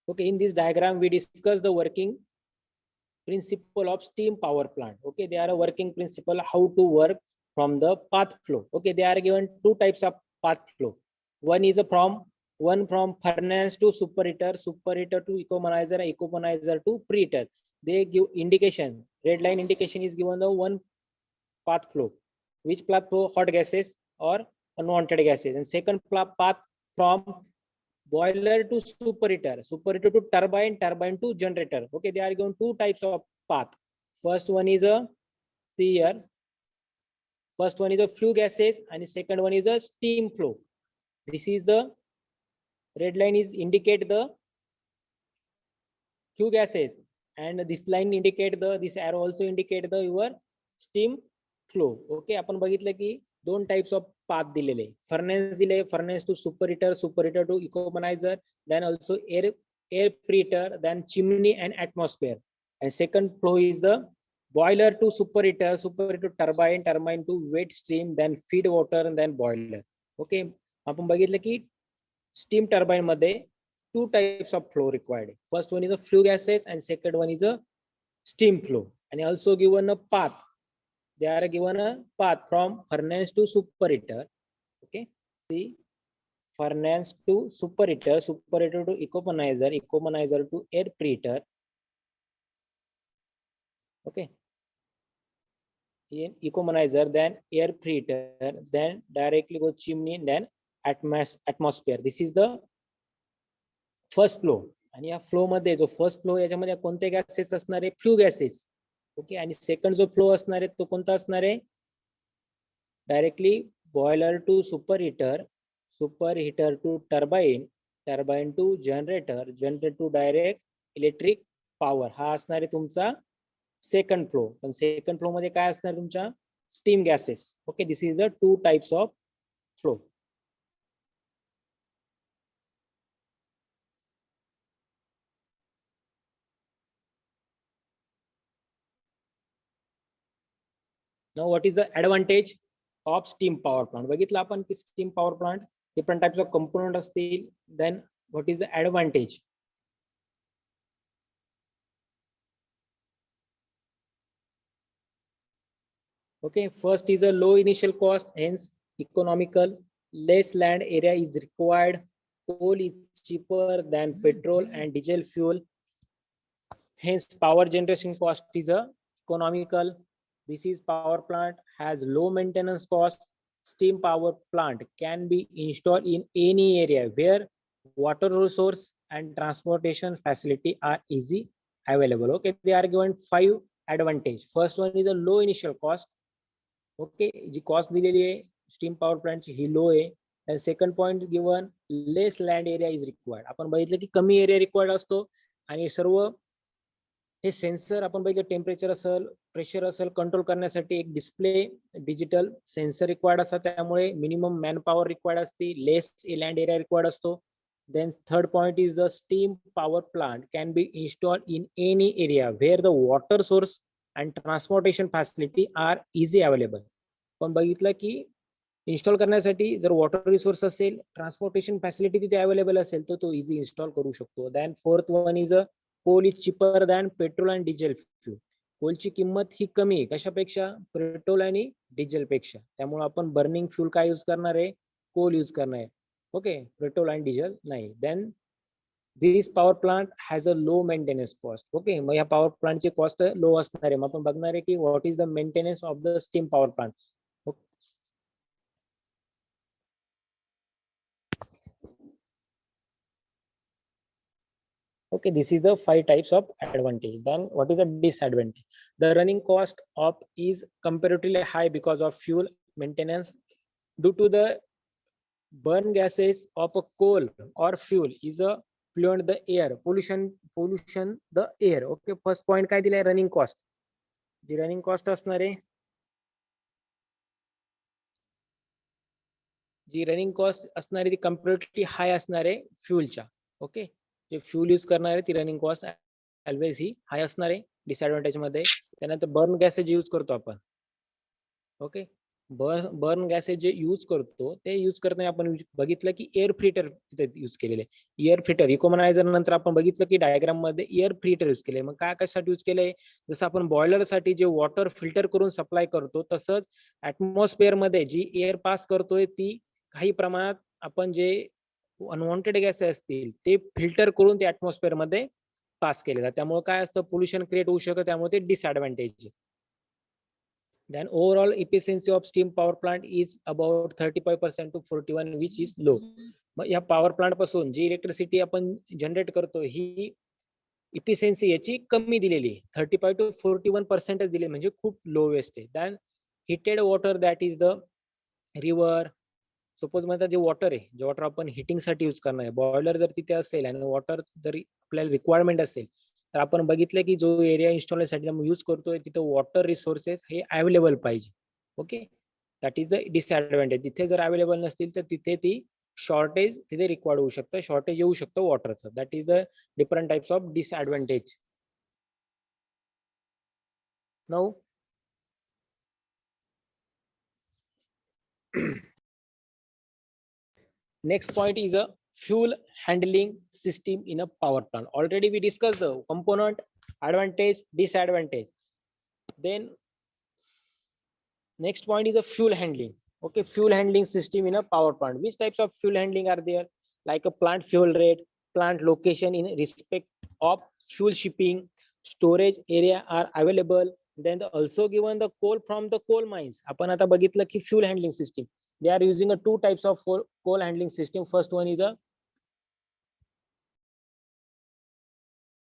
Okay, in this diagram we discuss the working principle of steam power plant. Okay, they are a working principle how to work from the path flow. Okay, they are given two types of path flow. One is from furnace to superheater, superheater to ecomonizer, ecomonizer to preheater. They give indication, red line indication is given the one path flow. Which path flow? Hot gases or unwanted gases. And second path from boiler to superheater, superheater to turbine, turbine to generator. Okay, they are given two types of path. First one is a, see here, first one is a flue gases and the second one is a steam flow. This is the red line is indicate the flue gases and this line indicate the, this arrow also indicate the your steam flow. Okay, आपण बघितलं की दोन types of path दिलेले, furnace दिले, furnace to superheater, superheater to economiser, then also air preheater, then chimney and atmosphere. And second flow is the boiler to superheater, superheater to turbine, turbine to wet stream, then feed water and then boiler. Okay, आपण बघितलं की steam turbine मध्ये two types of flow required. First one is a flue gases and second one is a steam flow. And also given a path, they are given a path from furnace to superheater. Okay, see, furnace to superheater, superheater to ecomonizer, ecomonizer to air preheater. Okay, ecomonizer, then air preheater, then directly go chimney, then atmosphere. This is the first flow. आणि या flow मध्ये जो first flow याच्यामध्ये कोणते gases असणार आहे? Flue gases. Okay, आणि second जो फ्लो असणार आहे तो कोणता असणार आहे? Directly boiler to superheater, superheater to turbine, turbine to generator, generator to direct electric power. हा असणार आहे तुमचा सेकंड फ्लो. पण सेकंड फ्लो मध्ये काय असणार तुमच्या? Steam gases. Okay, this is the two types of flow. Now what is the advantage of steam power plant? बघितलं आपण की steam power plant different types of component असतील. Then what is the advantage? Okay, first is a low initial cost, hence economical. Less land area is required. Coal is cheaper than petrol and diesel fuel, hence power generation cost is a economical. This is power plant has low maintenance cost. Steam power plant can be installed in any area where water resource and transportation facility are easy available. Okay, they are given 5 advantage. First one is a low initial cost. Okay, ji cost दिलेली आहे steam power plant ची ही low आहे. And second point given less land area is required. आपण बघितलं की कमी area required असतो आणि सर्व हे सेन्सर आपण बघितलं टेम्परेचर असेल, प्रेशर असेल कंट्रोल करण्यासाठी एक डिस्प्ले डिजिटल सेन्सर रिक्वायर्ड असतात, त्यामुळे मिनिमम मॅन पॉवर रिक्वायर्ड असते, लेस लँड एरिया रिक्वायर्ड असतो. Then third point is the steam power plant can be installed in any area where the water source and transportation facility are easy available. पण बघितलं की install करण्यासाठी जर water resource असेल, transportation facility तिथे available असेल तर तो इझी इन्स्टॉल करू शकतो. Then fourth one is a coal is cheaper than petrol and diesel fuel. कोलची किंमत ही कमी आहे कशापेक्षा? पेट्रोल आणि डिझेल पेक्षा. त्यामुळे आपण बर्निंग फ्यूल काय यूज करणार आहे? कोल यूज करणार आहे. ओके, पेट्रोल आणि डिझेल नाही. Then this power plant has a low maintenance cost. Okay, मग या पॉवर प्लांटची कॉस्ट लो असणार आहे. मग आपण बघणार आहे की what is the maintenance of the steam power plant. Okay, this is the 5 types of advantage. Then what is the disadvantage? The running cost of is comparatively high because of fuel maintenance due to the burn gases of a coal or fuel is a pollute the air, pollution the air. Okay, first point काय दिलाय? Running cost. जी running cost असणार आहे, जी running cost असणार आहे ती comparatively हाय असणार आहे फ्यूलच्या. ओके, जे फ्यूल यूज करणार आहे ती रनिंग कॉस्ट ऑलवेज ही हाय असणार आहे डिसएडव्हान्टेज मध्ये. त्यानंतर बर्न गॅसेस यूज करतो आपण. ओके, बर्न गॅसेस जे यूज करतो ते यूज करताना आपण बघितलं की एअर फिल्टर तिथे यूज केलेले. एअर फिल्टर इकोमनायझर नंतर आपण बघितलं की डायग्राम मध्ये एअर फिल्टर यूज केले. मग काय कशासाठी यूज केलंय, जसं आपण बॉयलर साठी जे वॉटर फिल्टर करून सप्लाय करतो तसंच ऍटमॉस्फिअर मध्ये जी एअर पास करतोय ती काही प्रमाणात आपण जे अनवॉन्टेड गॅस असतील ते फिल्टर करून ते ऍटमॉस्फिअर मध्ये पास केले जातात. त्यामुळे काय असतं, पोल्युशन क्रिएट होऊ शकतं, त्यामुळे ते disadvantage. Then overall efficiency of steam power plant is about 35% to 41, which is low. मग या पॉवर प्लांट पासून जी इलेक्ट्रिसिटी आपण जनरेट करतो ही इफिशियन्सी याची कमी दिलेली आहे, 35 to 41% दिली, म्हणजे खूप लो वेस्ट आहे. Then heated water that is the river. Suppose म्हणतात जे वॉटर आहे, जे वॉटर आपण हिटिंग साठी युज करणार आहे, बॉयलर जर तिथे असेल आणि वॉटर जर आपल्याला रिक्वायरमेंट असेल तर आपण बघितलं की जो एरिया इन्स्टॉलेशनसाठी आपण यूज करतोय तिथे वॉटर रिसोर्सेस हे अवेलेबल पाहिजे. Okay, that is the disadvantage. तिथे जर अवेलेबल नसतील तर तिथे ती शॉर्टेज तिथे रिक्वायर्ड होऊ शकतं, शॉर्टेज येऊ शकतं वॉटरचं. That is the different types of disadvantage. Now next point is a fuel handling system in a power plant. Already we discussed the component, advantage, disadvantage. Then next point is a fuel handling. Okay, fuel handling system in a power plant. Which types of fuel handling are there? Like a plant fuel rate, plant location in respect of fuel shipping, storage area are available. Then also given the coal from the coal mines. आपण आता बघितलं की fuel handling system. They are using a two types of coal handling system. First one is a